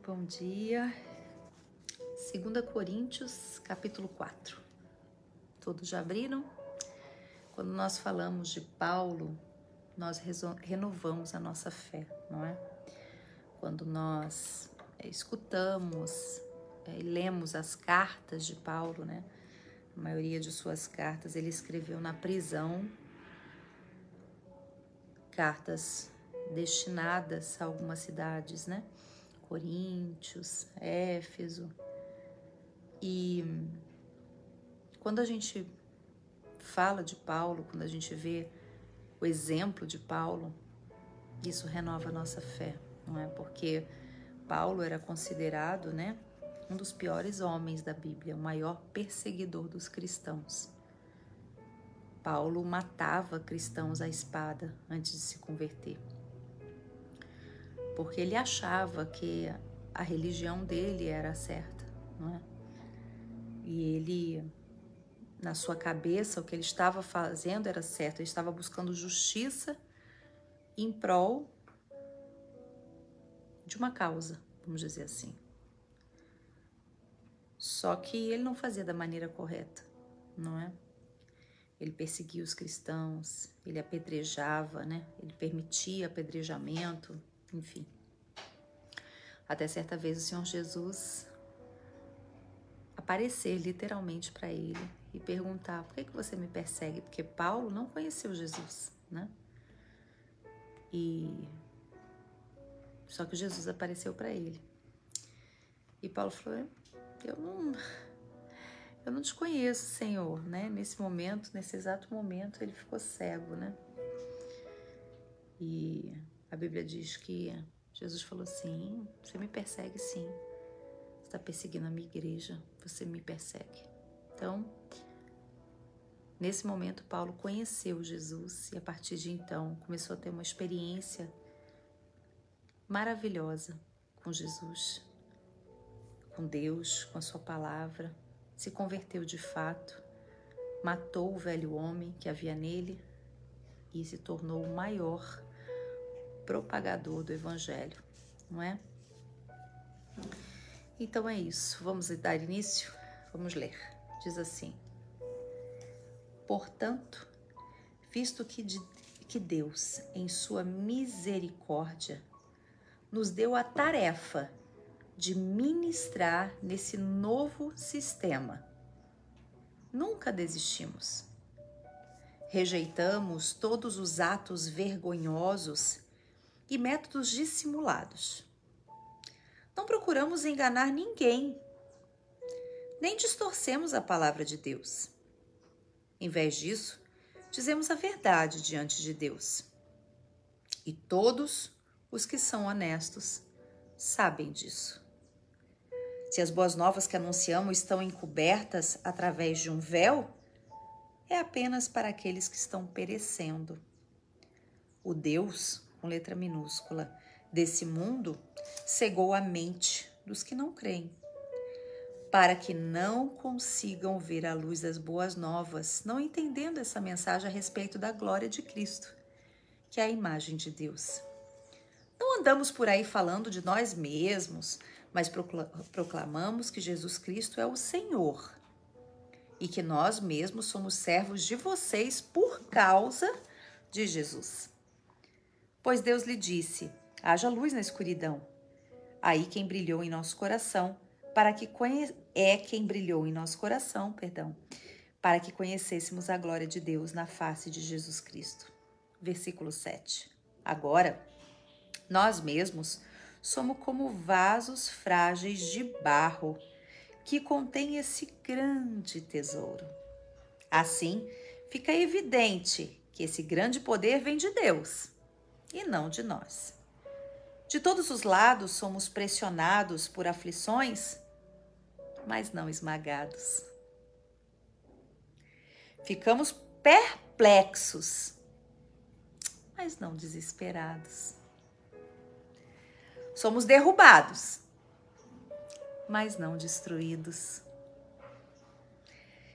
Bom dia. 2 Coríntios, capítulo 4. Todos já abriram? Quando nós falamos de Paulo, nós renovamos a nossa fé, não é? Quando nós escutamos e lemos as cartas de Paulo, né? A maioria de suas cartas ele escreveu na prisão, cartas destinadas a algumas cidades, né? Coríntios, Éfeso. E quando a gente fala de Paulo, quando a gente vê o exemplo de Paulo, isso renova a nossa fé, não é? Porque Paulo era considerado, né, um dos piores homens da Bíblia, o maior perseguidor dos cristãos. Paulo matava cristãos à espada antes de se converter, porque ele achava que a religião dele era certa, não é? E ele, na sua cabeça, o que ele estava fazendo era certo, ele estava buscando justiça em prol de uma causa, vamos dizer assim. Só que ele não fazia da maneira correta, não é? Ele perseguia os cristãos, ele apedrejava, né? Ele permitia apedrejamento, enfim. Até certa vez o Senhor Jesus aparecer literalmente para ele e perguntar: por que você me persegue? Porque Paulo não conheceu Jesus, né? Só que Jesus apareceu para ele. E Paulo falou: eu não te conheço, Senhor, né? Nesse momento, nesse exato momento, ele ficou cego, né? E a Bíblia diz que Jesus falou assim: você me persegue sim, você está perseguindo a minha igreja, você me persegue. Então, nesse momento, Paulo conheceu Jesus e a partir de então começou a ter uma experiência maravilhosa com Jesus, com Deus, com a sua palavra, se converteu de fato, matou o velho homem que havia nele e se tornou o maior propagador do evangelho, não é? Então é isso, vamos dar início? Vamos ler. Diz assim: portanto, visto que Deus, em sua misericórdia, nos deu a tarefa de ministrar nesse novo sistema, nunca desistimos. Rejeitamos todos os atos vergonhosos e métodos dissimulados. Não procuramos enganar ninguém, nem distorcemos a palavra de Deus. Em vez disso, dizemos a verdade diante de Deus. E todos os que são honestos sabem disso. Se as boas novas que anunciamos estão encobertas através de um véu, é apenas para aqueles que estão perecendo. O Deus, com letra minúscula, desse mundo, cegou a mente dos que não creem, para que não consigam ver a luz das boas novas, não entendendo essa mensagem a respeito da glória de Cristo, que é a imagem de Deus. Não andamos por aí falando de nós mesmos, mas proclamamos que Jesus Cristo é o Senhor e que nós mesmos somos servos de vocês por causa de Jesus. Pois Deus lhe disse: haja luz na escuridão. Aí quem brilhou em nosso coração, para que conhecêssemos a glória de Deus na face de Jesus Cristo. Versículo 7. Agora, nós mesmos somos como vasos frágeis de barro que contém esse grande tesouro. Assim, fica evidente que esse grande poder vem de Deus e não de nós. De todos os lados somos pressionados por aflições, mas não esmagados. Ficamos perplexos, mas não desesperados. Somos derrubados, mas não destruídos.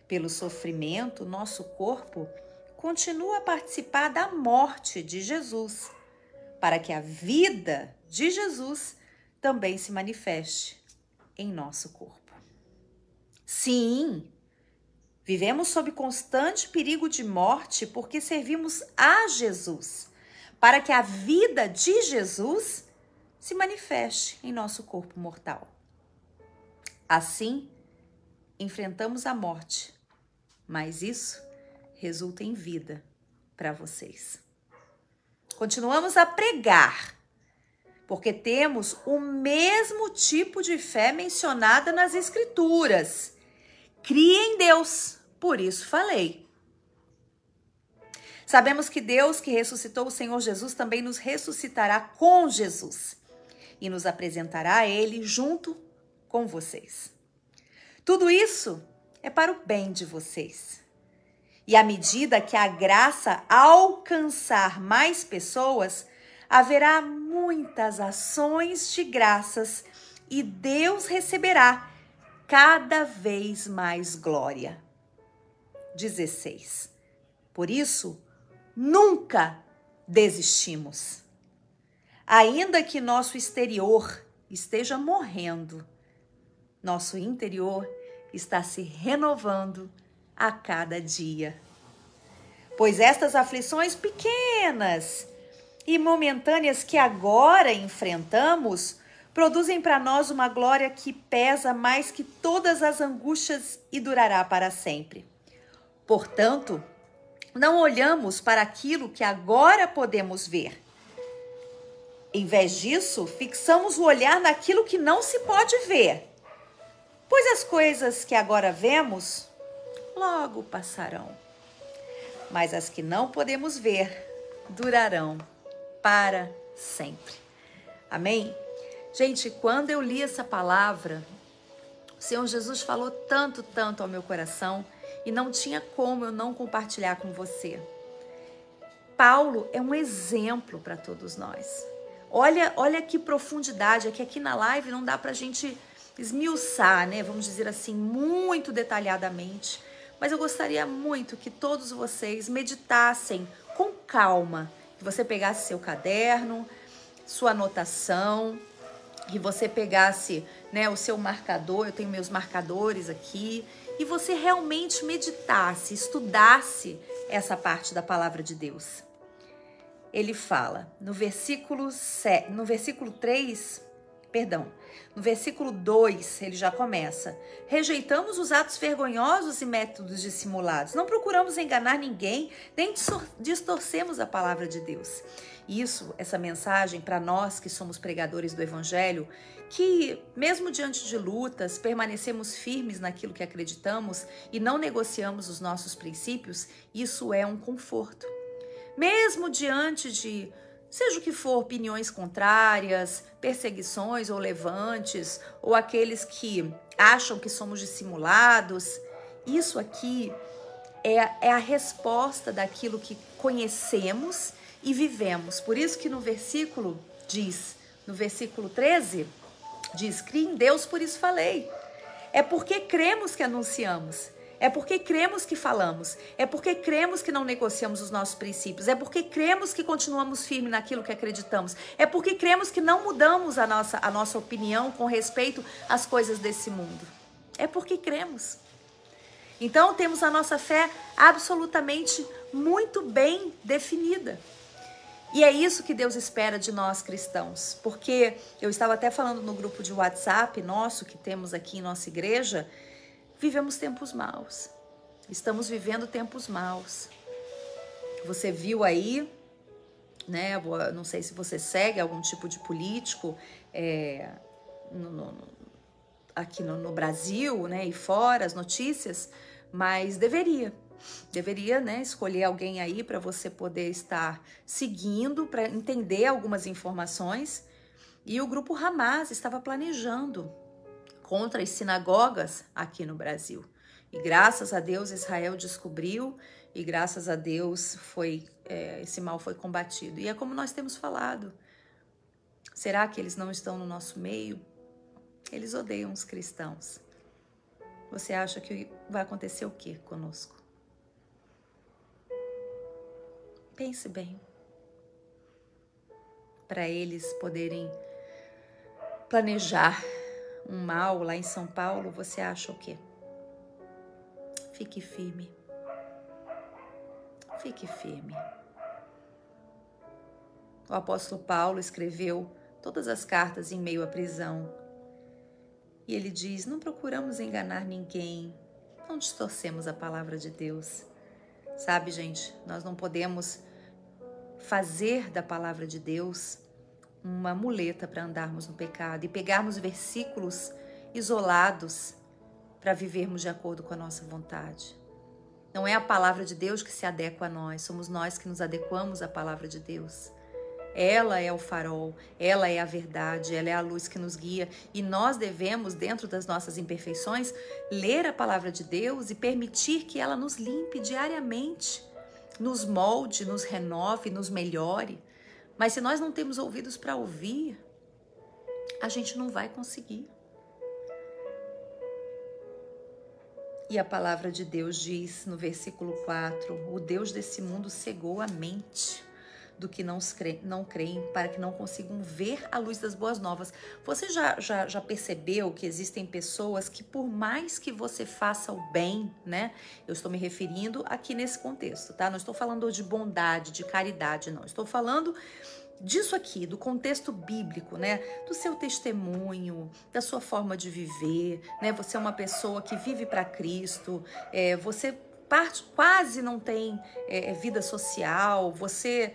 Pelo sofrimento, nosso corpo continua a participar da morte de Jesus, para que a vida de Jesus também se manifeste em nosso corpo. Sim, vivemos sob constante perigo de morte porque servimos a Jesus, para que a vida de Jesus se manifeste em nosso corpo mortal. Assim, enfrentamos a morte, mas isso resulta em vida para vocês. Continuamos a pregar, porque temos o mesmo tipo de fé mencionada nas Escrituras. Crie em Deus, por isso falei. Sabemos que Deus que ressuscitou o Senhor Jesus também nos ressuscitará com Jesus e nos apresentará a Ele junto com vocês. Tudo isso é para o bem de vocês. E à medida que a graça alcançar mais pessoas, haverá muitas ações de graças e Deus receberá cada vez mais glória. 16. Por isso, nunca desistimos. Ainda que nosso exterior esteja morrendo, nosso interior está se renovando a cada dia. Pois estas aflições pequenas e momentâneas que agora enfrentamos produzem para nós uma glória que pesa mais que todas as angústias e durará para sempre. Portanto, não olhamos para aquilo que agora podemos ver. Em vez disso, fixamos o olhar naquilo que não se pode ver. Pois as coisas que agora vemos, logo passarão. Mas as que não podemos ver, durarão para sempre. Amém? Gente, quando eu li essa palavra, o Senhor Jesus falou tanto ao meu coração e não tinha como eu não compartilhar com você. Paulo é um exemplo para todos nós. Olha que profundidade, é que aqui na live não dá pra gente esmiuçar, né? Vamos dizer assim, muito detalhadamente. Mas eu gostaria muito que todos vocês meditassem com calma, que você pegasse seu caderno, sua anotação, que você pegasse, né, o seu marcador, eu tenho meus marcadores aqui, e você realmente meditasse, estudasse essa parte da palavra de Deus. Ele fala no versículo 2, ele já começa: rejeitamos os atos vergonhosos e métodos dissimulados, não procuramos enganar ninguém, nem distorcemos a palavra de Deus. Essa mensagem para nós que somos pregadores do Evangelho, que mesmo diante de lutas, permanecemos firmes naquilo que acreditamos e não negociamos os nossos princípios, isso é um conforto. Mesmo diante de, seja o que for, opiniões contrárias, perseguições ou levantes, ou aqueles que acham que somos dissimulados, isso aqui é a resposta daquilo que conhecemos e vivemos. Por isso que no versículo 13, diz: crie em Deus, por isso falei. É porque cremos que anunciamos. É porque cremos que falamos, é porque cremos que não negociamos os nossos princípios, é porque cremos que continuamos firmes naquilo que acreditamos, é porque cremos que não mudamos a nossa opinião com respeito às coisas desse mundo. É porque cremos. Então temos a nossa fé absolutamente muito bem definida. E é isso que Deus espera de nós cristãos, porque eu estava até falando no grupo de WhatsApp nosso que temos aqui em nossa igreja. Vivemos tempos maus, estamos vivendo tempos maus. Você viu aí, né? Não sei se você segue algum tipo de político aqui no Brasil, né? E fora as notícias, mas deveria, né? Escolher alguém aí para você poder estar seguindo, para entender algumas informações. E o grupo Hamas estava planejando contra as sinagogas aqui no Brasil. E graças a Deus Israel descobriu e graças a Deus esse mal foi combatido. E é como nós temos falado. Será que eles não estão no nosso meio? Eles odeiam os cristãos. Você acha que vai acontecer o quê conosco? Pense bem. Para eles poderem planejar um mal lá em São Paulo, você acha o quê? Fique firme. Fique firme. O apóstolo Paulo escreveu todas as cartas em meio à prisão. E ele diz, não procuramos enganar ninguém, não distorcemos a palavra de Deus. Sabe, gente, nós não podemos fazer da palavra de Deus uma muleta para andarmos no pecado e pegarmos versículos isolados para vivermos de acordo com a nossa vontade. Não é a palavra de Deus que se adequa a nós, somos nós que nos adequamos à palavra de Deus. Ela é o farol, ela é a verdade, ela é a luz que nos guia e nós devemos, dentro das nossas imperfeições, ler a palavra de Deus e permitir que ela nos limpe diariamente, nos molde, nos renove, nos melhore. Mas se nós não temos ouvidos para ouvir, a gente não vai conseguir. E a palavra de Deus diz no versículo 4, o Deus desse mundo cegou a mente do que não creem, para que não consigam ver a luz das boas novas. Você já percebeu que existem pessoas que, por mais que você faça o bem, né? Eu estou me referindo aqui nesse contexto, tá? Não estou falando de bondade, de caridade, não. Estou falando disso aqui, do contexto bíblico, né? Do seu testemunho, da sua forma de viver, né? Você é uma pessoa que vive para Cristo, você quase não tem vida social, você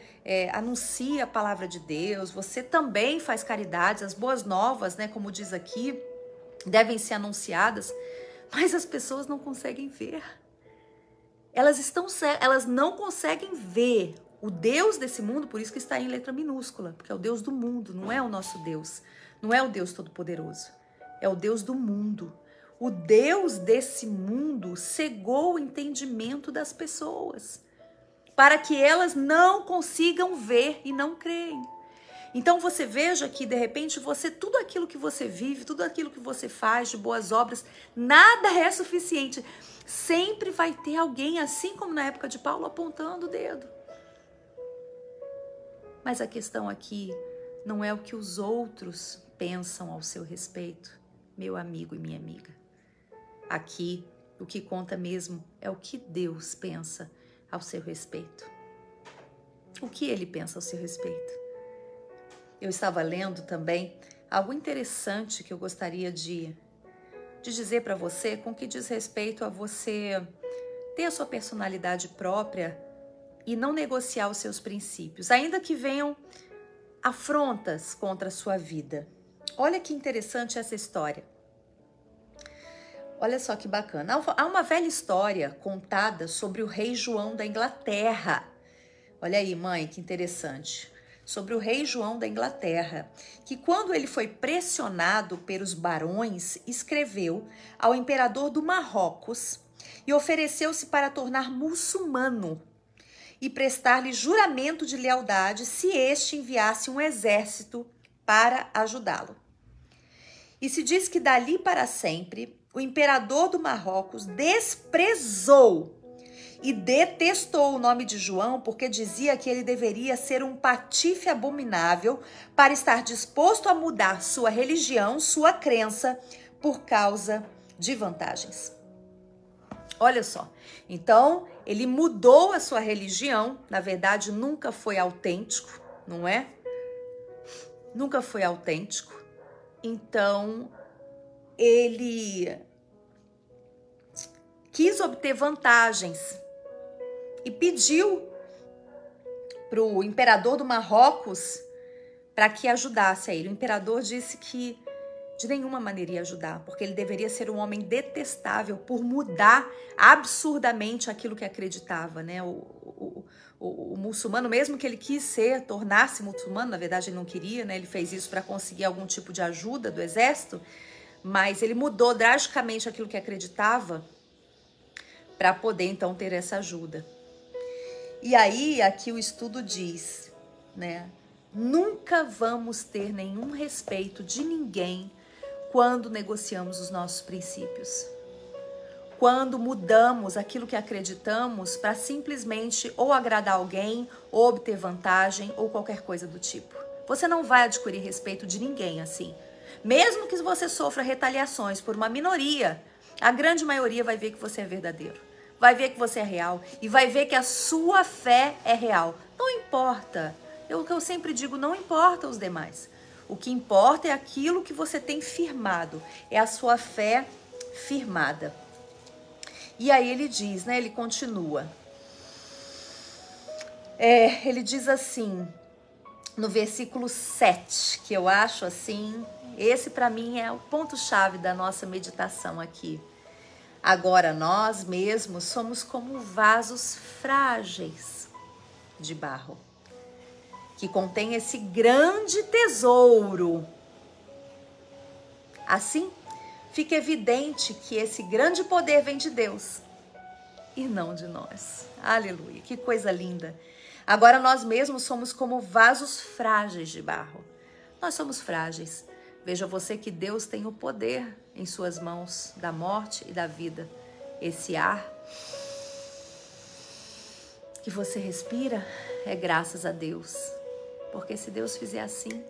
anuncia a palavra de Deus, você também faz caridades, as boas novas, né, como diz aqui, devem ser anunciadas, mas as pessoas não conseguem ver. Elas não conseguem ver o Deus desse mundo, por isso que está em letra minúscula, porque é o Deus do mundo, não é o nosso Deus, não é o Deus Todo-Poderoso, é o Deus do mundo. O Deus desse mundo cegou o entendimento das pessoas para que elas não consigam ver e não creem. Então você veja que de repente tudo aquilo que você vive, tudo aquilo que você faz de boas obras, nada é suficiente. Sempre vai ter alguém, assim como na época de Paulo, apontando o dedo. Mas a questão aqui não é o que os outros pensam ao seu respeito, meu amigo e minha amiga. Aqui, o que conta mesmo é o que Deus pensa ao seu respeito. O que Ele pensa ao seu respeito. Eu estava lendo também algo interessante que eu gostaria de dizer para você, com que diz respeito a você ter a sua personalidade própria e não negociar os seus princípios, ainda que venham afrontas contra a sua vida. Olha que interessante essa história. Olha só que bacana. Há uma velha história contada sobre o rei João da Inglaterra. Olha aí, mãe, que interessante. Sobre o rei João da Inglaterra, que quando ele foi pressionado pelos barões, escreveu ao imperador do Marrocos e ofereceu-se para tornar muçulmano e prestar-lhe juramento de lealdade se este enviasse um exército para ajudá-lo. E se diz que dali para sempre o imperador do Marrocos desprezou e detestou o nome de João porque dizia que ele deveria ser um patife abominável para estar disposto a mudar sua religião, sua crença, por causa de vantagens. Olha só, então ele mudou a sua religião, na verdade nunca foi autêntico, não é? Nunca foi autêntico, então ele quis obter vantagens e pediu para o imperador do Marrocos para que ajudasse a ele. O imperador disse que de nenhuma maneira ia ajudar, porque ele deveria ser um homem detestável por mudar absurdamente aquilo que acreditava, né? O muçulmano, mesmo que ele quis tornar-se muçulmano, na verdade ele não queria, né? Ele fez isso para conseguir algum tipo de ajuda do exército, mas ele mudou drasticamente aquilo que acreditava para poder então ter essa ajuda. E aí aqui o estudo diz, né? Nunca vamos ter nenhum respeito de ninguém quando negociamos os nossos princípios. Quando mudamos aquilo que acreditamos para simplesmente ou agradar alguém, ou obter vantagem, ou qualquer coisa do tipo. Você não vai adquirir respeito de ninguém assim. Mesmo que você sofra retaliações por uma minoria, a grande maioria vai ver que você é verdadeiro. Vai ver que você é real e vai ver que a sua fé é real. Não importa. O que eu sempre digo, não importa os demais. O que importa é aquilo que você tem firmado. É a sua fé firmada. E aí ele diz, né? Ele continua. Ele diz assim, no versículo 7, que eu acho assim, esse para mim é o ponto-chave da nossa meditação aqui. Agora nós mesmos somos como vasos frágeis de barro, que contém esse grande tesouro. Assim, fica evidente que esse grande poder vem de Deus e não de nós. Aleluia, que coisa linda. Agora nós mesmos somos como vasos frágeis de barro. Nós somos frágeis. Veja você que Deus tem o poder em suas mãos da morte e da vida. Esse ar que você respira é graças a Deus. Porque se Deus fizer assim,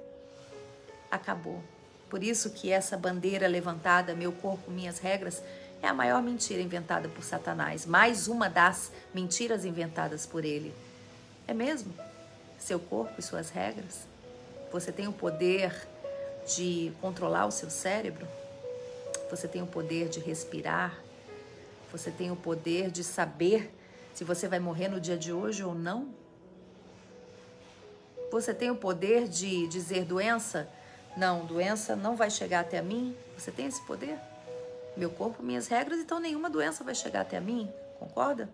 acabou. Por isso que essa bandeira levantada, meu corpo, minhas regras, é a maior mentira inventada por Satanás. Mais uma das mentiras inventadas por ele. É mesmo? Seu corpo e suas regras? Você tem o poder de controlar o seu cérebro? Você tem o poder de respirar? Você tem o poder de saber se você vai morrer no dia de hoje ou não? Você tem o poder de dizer doença? Não, doença não vai chegar até mim. Você tem esse poder? Meu corpo, minhas regras, então nenhuma doença vai chegar até mim. Concorda?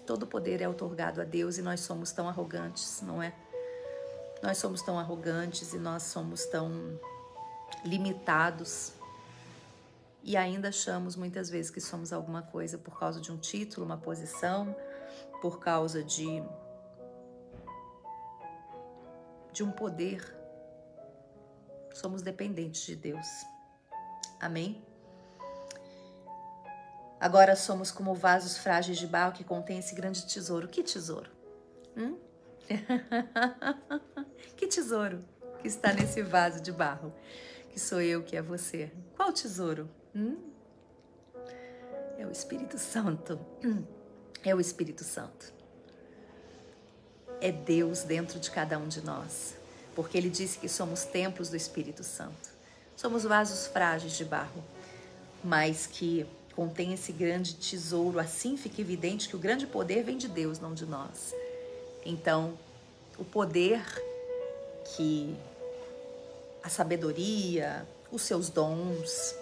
Todo poder é outorgado a Deus e nós somos tão arrogantes, não é? Nós somos tão arrogantes e nós somos tão limitados. E ainda achamos muitas vezes que somos alguma coisa por causa de um título, uma posição, por causa de um poder. Somos dependentes de Deus. Amém? Agora somos como vasos frágeis de barro que contém esse grande tesouro. Que tesouro? Que tesouro que está nesse vaso de barro? Que sou eu, que é você. Qual tesouro? É o Espírito Santo. É o Espírito Santo. É Deus dentro de cada um de nós. Porque ele disse que somos templos do Espírito Santo. Somos vasos frágeis de barro, mas que contém esse grande tesouro. Assim fica evidente que o grande poder vem de Deus, não de nós. Então, o poder que a sabedoria, os seus dons,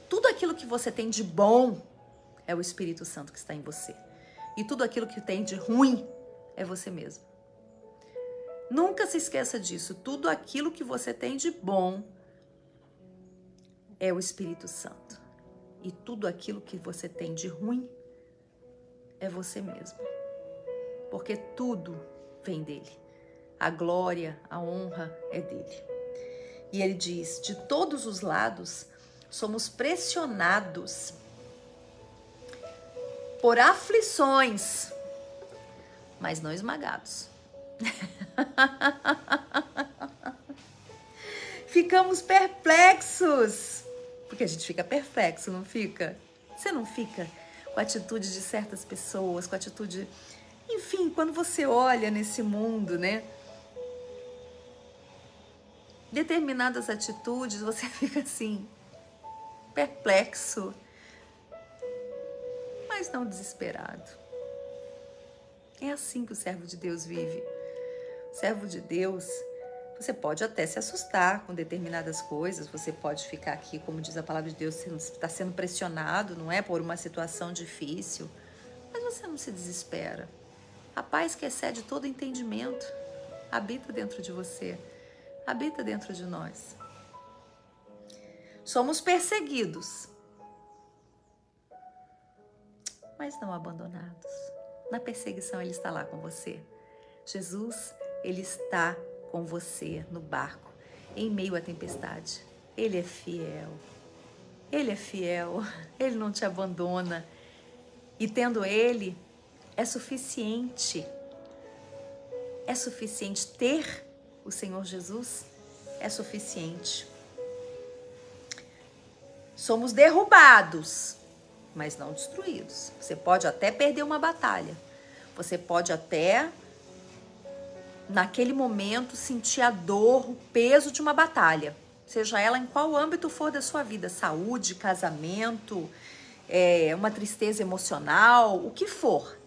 tudo aquilo que você tem de bom é o Espírito Santo que está em você. E tudo aquilo que tem de ruim é você mesmo. Nunca se esqueça disso. Tudo aquilo que você tem de bom é o Espírito Santo. E tudo aquilo que você tem de ruim é você mesmo. Porque tudo vem dele. A glória, a honra é dele. E ele diz, de todos os lados, somos pressionados por aflições, mas não esmagados. Ficamos perplexos. Porque a gente fica perplexo, não fica? Você não fica com a atitude de certas pessoas, com a atitude... Enfim, quando você olha nesse mundo, né? Determinadas atitudes, você fica assim, perplexo, mas não desesperado. É assim que o servo de Deus vive. O servo de Deus, você pode até se assustar com determinadas coisas, você pode ficar aqui, como diz a palavra de Deus, está sendo pressionado, não é? Por uma situação difícil, mas você não se desespera. A paz que excede todo entendimento habita dentro de você, habita dentro de nós. Somos perseguidos, mas não abandonados. Na perseguição ele está lá com você. Jesus, ele está com você no barco, em meio à tempestade. Ele é fiel. Ele é fiel. Ele não te abandona. E tendo ele, é suficiente. É suficiente ter o Senhor Jesus é suficiente. Somos derrubados, mas não destruídos. Você pode até perder uma batalha. Você pode até, naquele momento, sentir a dor, o peso de uma batalha. Seja ela em qual âmbito for da sua vida. Saúde, casamento, uma tristeza emocional, o que for.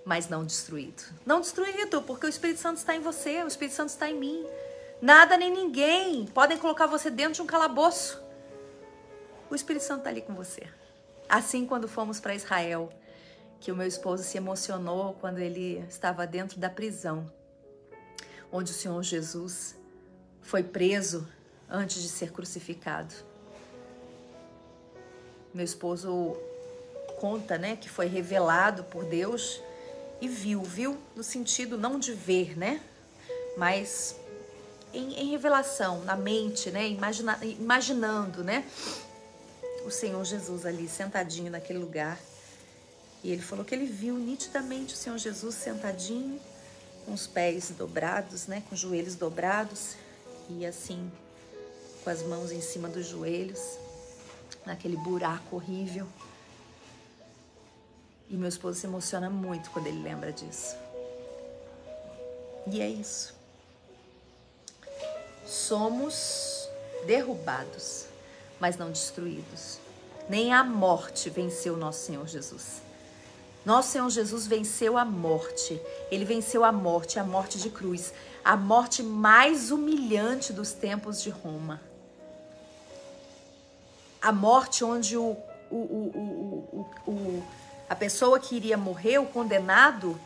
Mas não destruído. Não destruído, porque o Espírito Santo está em você, o Espírito Santo está em mim. Nada nem ninguém podem colocar você dentro de um calabouço. O Espírito Santo está ali com você. Assim, quando fomos para Israel, que o meu esposo se emocionou quando ele estava dentro da prisão, onde o Senhor Jesus foi preso antes de ser crucificado. Meu esposo conta, né, que foi revelado por Deus e viu no sentido não de ver, né, mas em revelação, na mente, né, imaginando, né, o Senhor Jesus ali sentadinho naquele lugar. E ele falou que ele viu nitidamente o Senhor Jesus sentadinho, com os pés dobrados, né, com os joelhos dobrados e assim, com as mãos em cima dos joelhos, naquele buraco horrível. E meu esposo se emociona muito quando ele lembra disso. E é isso. Somos derrubados, mas não destruídos. Nem a morte venceu o nosso Senhor Jesus. Nosso Senhor Jesus venceu a morte. Ele venceu a morte de cruz. A morte mais humilhante dos tempos de Roma. A morte onde a pessoa que iria morrer, o condenado,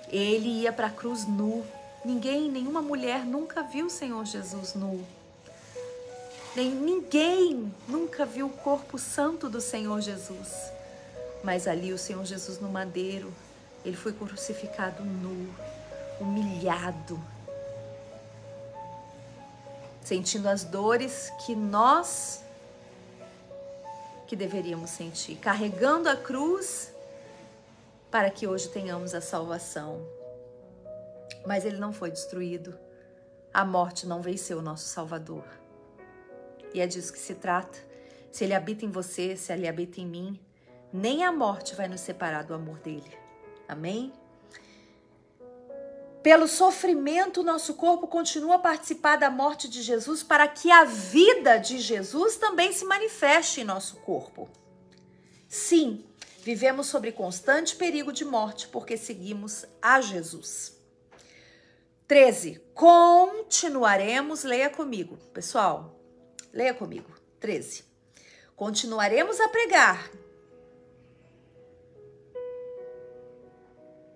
ele ia para a cruz nu. Nenhuma mulher nunca viu o Senhor Jesus nu. Ninguém nunca viu o corpo santo do Senhor Jesus. Mas ali o Senhor Jesus no madeiro, ele foi crucificado nu, humilhado, sentindo as dores que nós que deveríamos sentir, carregando a cruz para que hoje tenhamos a salvação. Mas ele não foi destruído. A morte não venceu o nosso Salvador. E é disso que se trata. Se ele habita em você, se ele habita em mim, nem a morte vai nos separar do amor dele. Amém? Pelo sofrimento, nosso corpo continua a participar da morte de Jesus para que a vida de Jesus também se manifeste em nosso corpo. Sim, vivemos sob constante perigo de morte porque seguimos a Jesus. 13. Continuaremos, leia comigo, pessoal. Leia comigo. 13. Continuaremos a pregar,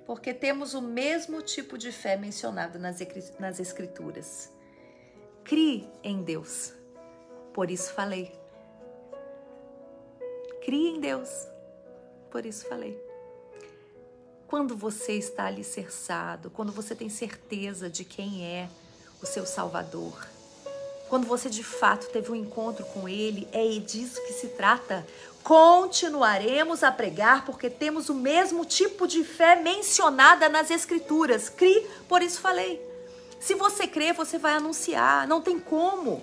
porque temos o mesmo tipo de fé mencionado nas Escrituras. Crie em Deus, por isso falei. Crie em Deus, por isso falei. Quando você está alicerçado, quando você tem certeza de quem é o seu Salvador, quando você de fato teve um encontro com Ele, é disso que se trata. Continuaremos a pregar porque temos o mesmo tipo de fé mencionada nas Escrituras. Crie, por isso falei. Se você crê, você vai anunciar. Não tem como.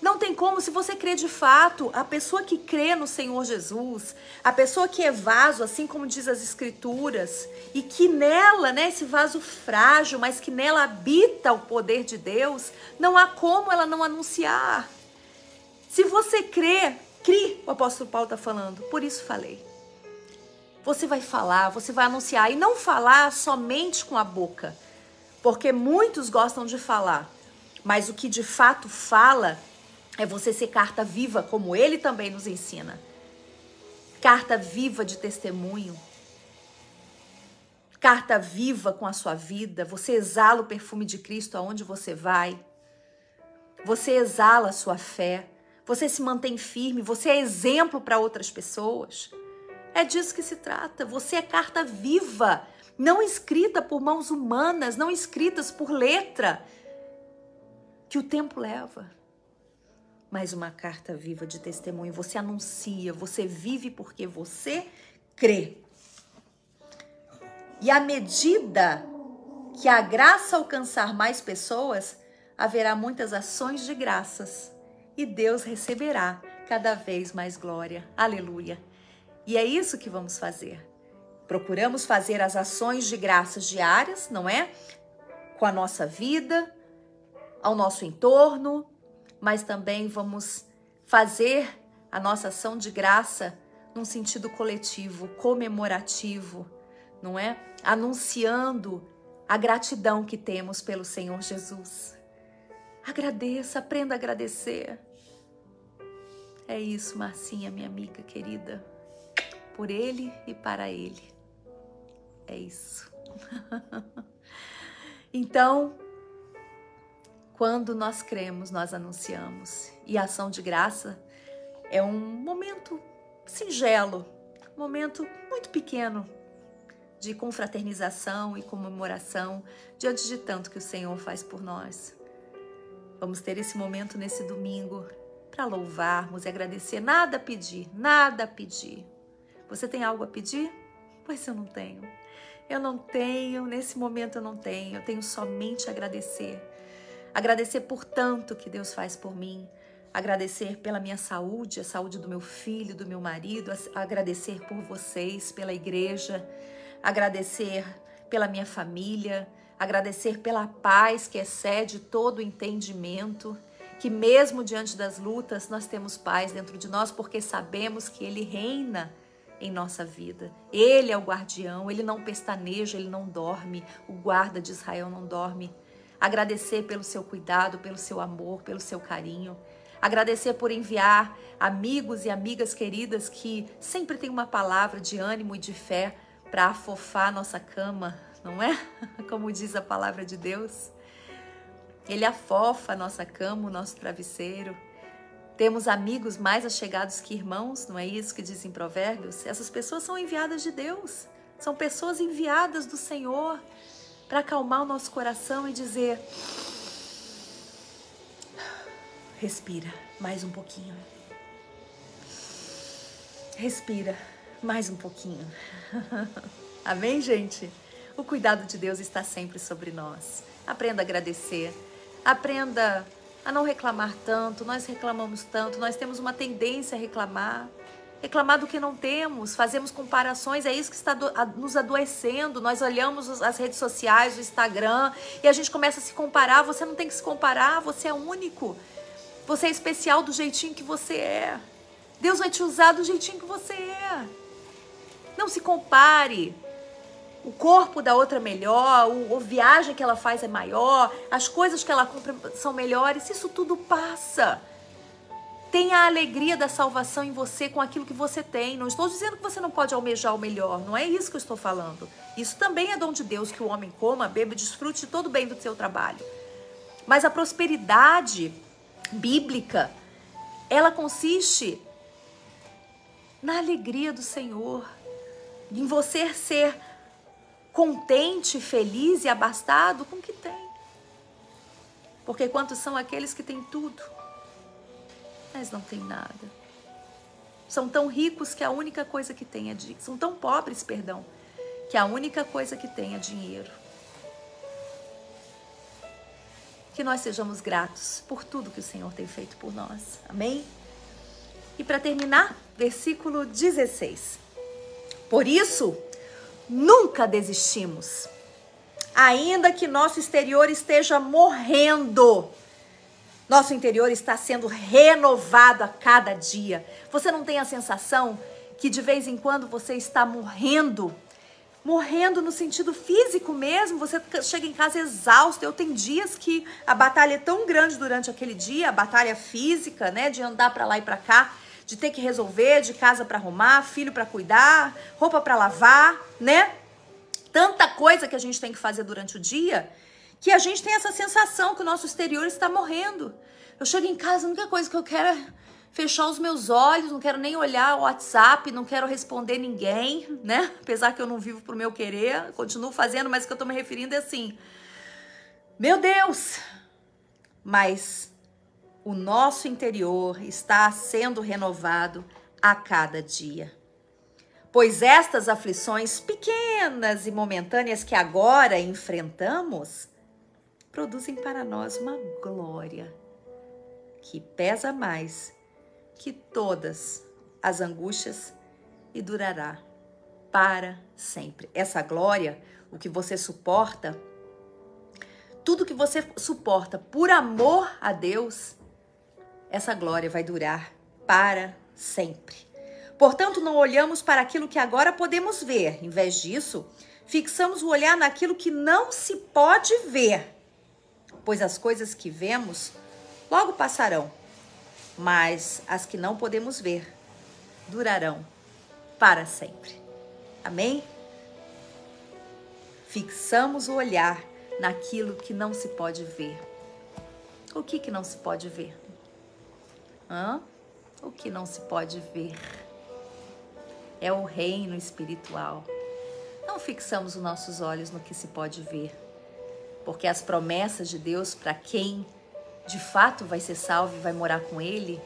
Não tem como, se você crê de fato, a pessoa que crê no Senhor Jesus, a pessoa que é vaso, assim como diz as Escrituras, e que nela, né, esse vaso frágil, mas que nela habita o poder de Deus, não há como ela não anunciar. Se você crê, o apóstolo Paulo está falando, por isso falei. Você vai falar, você vai anunciar, e não falar somente com a boca, porque muitos gostam de falar, mas o que de fato fala é você ser carta viva, como ele também nos ensina. Carta viva de testemunho. Carta viva com a sua vida. Você exala o perfume de Cristo aonde você vai. Você exala a sua fé. Você se mantém firme. Você é exemplo para outras pessoas. É disso que se trata. Você é carta viva, não escrita por mãos humanas, não escritas por letra, que o tempo leva. Mas uma carta viva de testemunho. Você anuncia, você vive porque você crê. E à medida que a graça alcançar mais pessoas, haverá muitas ações de graças e Deus receberá cada vez mais glória. Aleluia! E é isso que vamos fazer. Procuramos fazer as ações de graças diárias, não é? Com a nossa vida, ao nosso entorno, mas também vamos fazer a nossa ação de graça num sentido coletivo, comemorativo, não é? Anunciando a gratidão que temos pelo Senhor Jesus. Agradeça, aprenda a agradecer. É isso, Marcinha, minha amiga querida. Por Ele e para Ele. É isso. Então, quando nós cremos, nós anunciamos. E a ação de graça é um momento singelo, um momento muito pequeno de confraternização e comemoração diante de tanto que o Senhor faz por nós. Vamos ter esse momento nesse domingo para louvarmos e agradecer. Nada a pedir, nada a pedir. Você tem algo a pedir? Pois eu não tenho. Eu não tenho, nesse momento eu não tenho. Eu tenho somente a agradecer. Agradecer por tanto que Deus faz por mim. Agradecer pela minha saúde, a saúde do meu filho, do meu marido. Agradecer por vocês, pela igreja. Agradecer pela minha família. Agradecer pela paz que excede todo o entendimento. Que mesmo diante das lutas, nós temos paz dentro de nós, porque sabemos que Ele reina em nossa vida. Ele é o guardião, Ele não pestaneja, Ele não dorme. O guarda de Israel não dorme. Agradecer pelo seu cuidado, pelo seu amor, pelo seu carinho. Agradecer por enviar amigos e amigas queridas que sempre têm uma palavra de ânimo e de fé para afofar nossa cama, não é? Como diz a palavra de Deus. Ele afofa a nossa cama, o nosso travesseiro. Temos amigos mais achegados que irmãos, não é isso que diz em Provérbios? Essas pessoas são enviadas de Deus. São pessoas enviadas do Senhor para acalmar o nosso coração e dizer: respira mais um pouquinho. Respira mais um pouquinho. Amém, gente? O cuidado de Deus está sempre sobre nós. Aprenda a agradecer. Aprenda a não reclamar tanto. Nós reclamamos tanto. Nós temos uma tendência a reclamar. Reclamar do que não temos. Fazemos comparações. É isso que está nos adoecendo. Nós olhamos as redes sociais, o Instagram, e a gente começa a se comparar. Você não tem que se comparar. Você é único. Você é especial do jeitinho que você é. Deus vai te usar do jeitinho que você é. Não se compare. O corpo da outra é melhor, a viagem que ela faz é maior, as coisas que ela compra são melhores, isso tudo passa. Tenha a alegria da salvação em você com aquilo que você tem. Não estou dizendo que você não pode almejar o melhor, não é isso que eu estou falando. Isso também é dom de Deus, que o homem coma, beba e desfrute de todo o bem do seu trabalho. Mas a prosperidade bíblica, ela consiste na alegria do Senhor, em você ser contente, feliz e abastado com o que tem. Porque quantos são aqueles que têm tudo, mas não têm nada? São tão ricos que a única coisa que têm é dinheiro. São tão pobres, perdão, que a única coisa que têm é dinheiro. Que nós sejamos gratos por tudo que o Senhor tem feito por nós. Amém? E para terminar, versículo 16. Por isso, nunca desistimos, ainda que nosso exterior esteja morrendo. Nosso interior está sendo renovado a cada dia. Você não tem a sensação que de vez em quando você está morrendo? Morrendo no sentido físico mesmo, você chega em casa exausto. Eu tenho dias que a batalha é tão grande durante aquele dia, a batalha física, né, de andar para lá e para cá, de ter que resolver, de casa para arrumar, filho para cuidar, roupa para lavar, né? Tanta coisa que a gente tem que fazer durante o dia, que a gente tem essa sensação que o nosso exterior está morrendo. Eu chego em casa, a única coisa que eu quero é fechar os meus olhos, não quero nem olhar o WhatsApp, não quero responder ninguém, né? Apesar que eu não vivo pro meu querer, continuo fazendo, mas o que eu tô me referindo é assim: meu Deus! Mas o nosso interior está sendo renovado a cada dia. Pois estas aflições pequenas e momentâneas que agora enfrentamos produzem para nós uma glória que pesa mais que todas as angústias e durará para sempre. Essa glória, o que você suporta, tudo que você suporta por amor a Deus, essa glória vai durar para sempre. Portanto, não olhamos para aquilo que agora podemos ver. Em vez disso, fixamos o olhar naquilo que não se pode ver, pois as coisas que vemos logo passarão, mas as que não podemos ver durarão para sempre. Amém? Fixamos o olhar naquilo que não se pode ver. O que não se pode ver? O que não se pode ver? É o reino espiritual. Não fixamos os nossos olhos no que se pode ver, porque as promessas de Deus para quem de fato vai ser salvo e vai morar com Ele,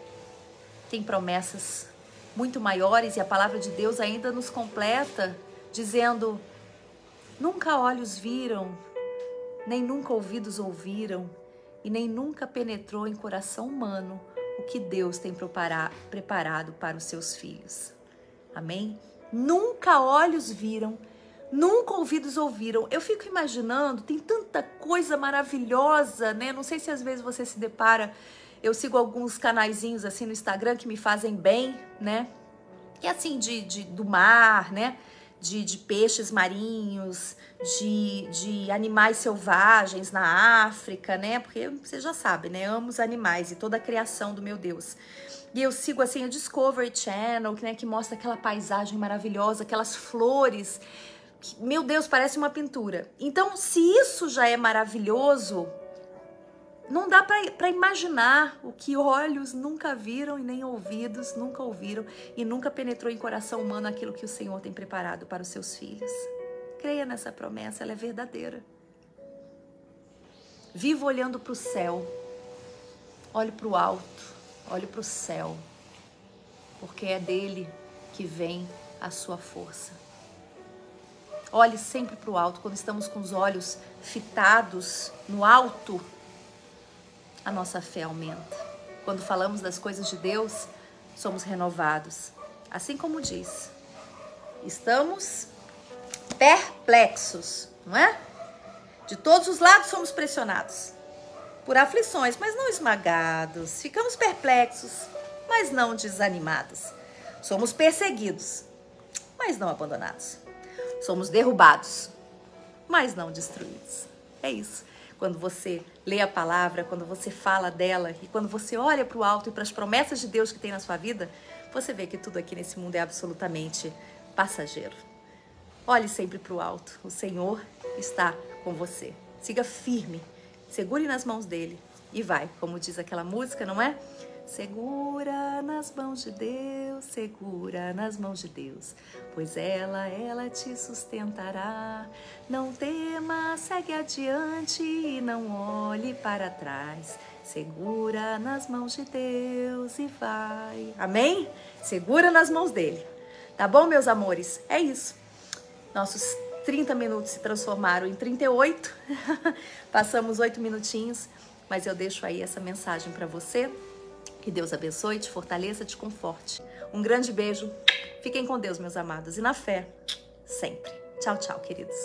tem promessas muito maiores, e a palavra de Deus ainda nos completa dizendo: nunca olhos viram, nem nunca ouvidos ouviram, e nem nunca penetrou em coração humano o que Deus tem preparado para os seus filhos. Amém? Nunca olhos viram, nunca ouvidos ouviram. Eu fico imaginando, tem tanta coisa maravilhosa, né? Não sei se às vezes você se depara, eu sigo alguns canaizinhos assim no Instagram que me fazem bem, né? E assim, do mar, né? De peixes marinhos, de animais selvagens na África, né? Porque você já sabe, né? Amo os animais e toda a criação do meu Deus. E eu sigo assim o Discovery Channel, né? Que mostra aquela paisagem maravilhosa, aquelas flores. Que, meu Deus, parece uma pintura. Então, se isso já é maravilhoso, não dá para imaginar o que olhos nunca viram e nem ouvidos nunca ouviram e nunca penetrou em coração humano aquilo que o Senhor tem preparado para os seus filhos. Creia nessa promessa, ela é verdadeira. Viva olhando para o céu. Olhe para o alto, olhe para o céu, porque é dele que vem a sua força. Olhe sempre para o alto. Quando estamos com os olhos fitados no alto, a nossa fé aumenta. Quando falamos das coisas de Deus, somos renovados. Assim como diz, estamos perplexos, não é? De todos os lados somos pressionados por aflições, mas não esmagados. Ficamos perplexos, mas não desanimados. Somos perseguidos, mas não abandonados. Somos derrubados, mas não destruídos. É isso. Quando você lê a palavra, quando você fala dela e quando você olha para o alto e para as promessas de Deus que tem na sua vida, você vê que tudo aqui nesse mundo é absolutamente passageiro. Olhe sempre para o alto. O Senhor está com você. Siga firme, segure nas mãos dele e vai, como diz aquela música, não é? Segura nas mãos de Deus, segura nas mãos de Deus, pois ela te sustentará. Não tema, segue adiante e não olhe para trás. Segura nas mãos de Deus e vai. Amém? Segura nas mãos dele. Tá bom, meus amores? É isso. Nossos 30 minutos se transformaram em 38. Passamos 8 minutinhos, mas eu deixo aí essa mensagem para você. Que Deus abençoe, te fortaleça, te conforte. Um grande beijo. Fiquem com Deus, meus amados. E na fé, sempre. Tchau, tchau, queridos.